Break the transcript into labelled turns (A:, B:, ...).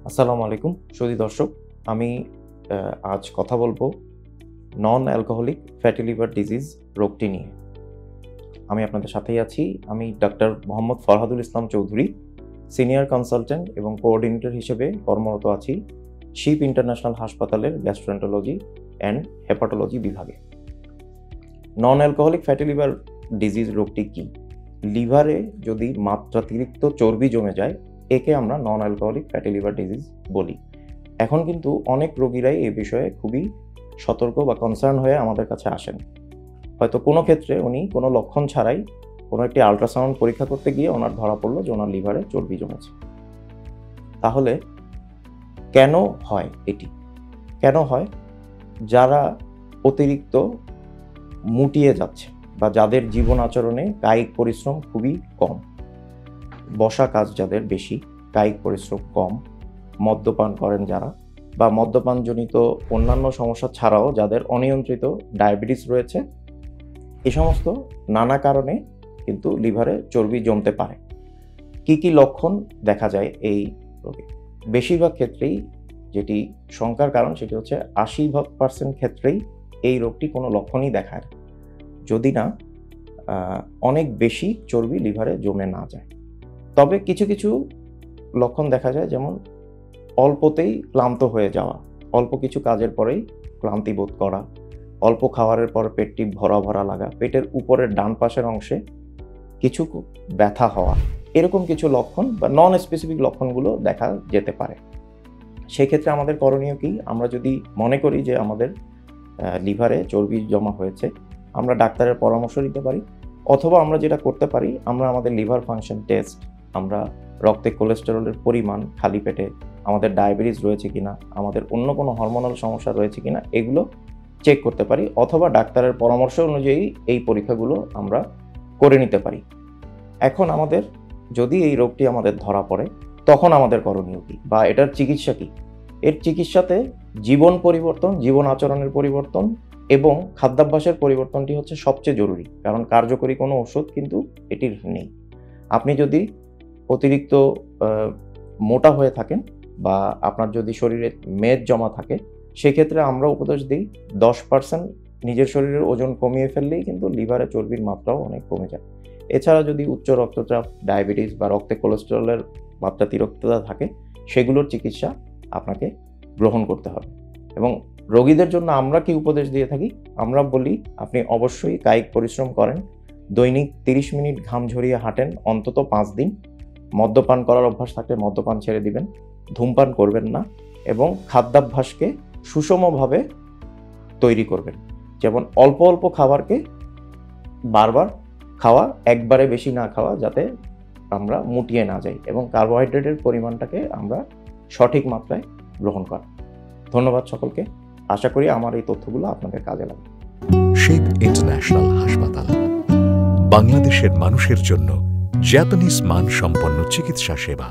A: আসসালামু আলাইকুম সুধী দর্শক, আমি আজ কথা বলবো non alcoholic fatty liver disease রোগটি নিয়ে। আমি আপনাদের সাথেই আছি। আমি doctor Mohammad Farhadul Islam Chowdhury, senior consultant এবং কোঅর্ডিনেটর হিসেবে কর্মরত আছি শিপ ইন্টারন্যাশনাল হাসপাতালের গ্যাস্ট্রোএন্টারোলজি অ্যান্ড হেপাটোলজি বিভাগে। Non alcoholic fatty liver disease রোগটি কী? লিভারে যদি মাত্রাতিরিক্ত চর্বি জমে যায়, একে আমরা non alcoholic fatty liver disease বলি। এখন কিন্তু অনেক রোগীরাই এই বিষয়ে খুবই সতর্ক বা কনসার্ন হয়ে আমাদের কাছে আসেন। হয়তো কোনো ক্ষেত্রে উনি কোনো লক্ষণ ছাড়াই কোনো একটি আল্ট্রাসাউন্ড পরীক্ষা করতে গিয়ে ওনার ধরা পড়লো যে ওনার লিভারে চর্বি জমেছে। তাহলে কেন হয় এটি? কেন হয়? যারা অতিরিক্ত মুটিয়ে যাচ্ছে বা যাদের জীবন আচরণে কায়িক পরিশ্রম খুবই কম, বসা কাজ যাদের বেশি, কায়িক পরিশ্রম কম, মদ্যপান করেন যারা, বা মদ্যপানজনিত অন্যান্য সমস্যা ছাড়াও যাদের অনিয়ন্ত্রিত ডায়াবেটিস রয়েছে, এই সমস্ত নানা কারণে কিন্তু লিভারে চর্বি জমতে পারে। কি কি লক্ষণ দেখা যায় এই রোগে? বেশিরভাগ ক্ষেত্রেই যেটি শঙ্কার কারণ সেটি হচ্ছে 80% ক্ষেত্রেই এই রোগটি কোনো লক্ষণই দেখায়, যদি না অনেক বেশি চর্বি লিভারে জমে না যায়। তবে কিছু কিছু লক্ষণ দেখা যায়, যেমন অল্পতেই ক্লান্ত হয়ে যাওয়া, অল্প কিছু কাজের পরেই ক্লান্তি বোধ করা, অল্প খাবারের পর পেটটি ভরা ভরা লাগা, পেটের উপরের ডান পাশের অংশে কিছু ব্যথা হওয়া, এরকম কিছু লক্ষণ বা নন স্পেসিফিক লক্ষণগুলো দেখা যেতে পারে। সেক্ষেত্রে আমাদের করণীয় কি? আমরা যদি মনে করি যে আমাদের লিভারে চর্বি জমা হয়েছে, আমরা ডাক্তারের পরামর্শ নিতে পারি, অথবা আমরা যেটা করতে পারি, আমরা আমাদের লিভার ফাংশন টেস্ট, আমরা রক্তে কোলেস্টেরলের পরিমাণ, খালি পেটে আমাদের ডায়াবেটিস রয়েছে কিনা, আমাদের অন্য কোনো হরমোনাল সমস্যা রয়েছে কিনা, এগুলো চেক করতে পারি, অথবা ডাক্তারের পরামর্শ অনুযায়ী এই পরীক্ষাগুলো আমরা করে নিতে পারি। এখন আমাদের যদি এই রোগটি আমাদের ধরা পড়ে, তখন আমাদের করণীয় কী বা এটার চিকিৎসা কী? এর চিকিৎসাতে জীবন পরিবর্তন, জীবন আচরণের পরিবর্তন এবং খাদ্যাভ্যাসের পরিবর্তনটি হচ্ছে সবচেয়ে জরুরি, কারণ কার্যকরী কোনো ওষুধ কিন্তু এটির নেই। আপনি যদি অতিরিক্ত মোটা হয়ে থাকেন বা আপনার যদি শরীরে মেদ জমা থাকে, সেক্ষেত্রে আমরা উপদেশ দিই 10% নিজের শরীরের ওজন কমিয়ে ফেললেই কিন্তু লিভারে চর্বির মাত্রাও অনেক কমে যায়। এছাড়া যদি উচ্চ রক্তচাপ, ডায়াবেটিস বা রক্তে কোলেস্টেরলের মাত্রাতিরিক্ততা থাকে, সেগুলোর চিকিৎসা আপনাকে গ্রহণ করতে হবে। এবং রোগীদের জন্য আমরা কি উপদেশ দিয়ে থাকি? আমরা বলি আপনি অবশ্যই কায়িক পরিশ্রম করেন, দৈনিক 30 মিনিট ঘাম ঝরিয়ে হাঁটেন অন্তত 5 দিন, মদ্যপান করার অভ্যাস থাকলে মদ্যপান ছেড়ে দিবেন, ধূমপান করবেন না, এবং খাদ্যাভ্যাসকে সুষমভাবে তৈরি করবেন। যেমন অল্প অল্প খাবারকে বারবার খাওয়া, একবারে বেশি না খাওয়া, যাতে আমরা মুটিয়ে না যাই, এবং কার্বোহাইড্রেটের পরিমাণটাকে আমরা সঠিক মাত্রায় গ্রহণ করা। ধন্যবাদ সকলকে। আশা করি আমার এই তথ্যগুলো আপনাদের কাজে লাগবে।
B: শিপ ইন্টারন্যাশনাল হাসপাতাল, বাংলাদেশের মানুষের জন্য জাপানিজ মানসম্পন্ন চিকিৎসা সেবা।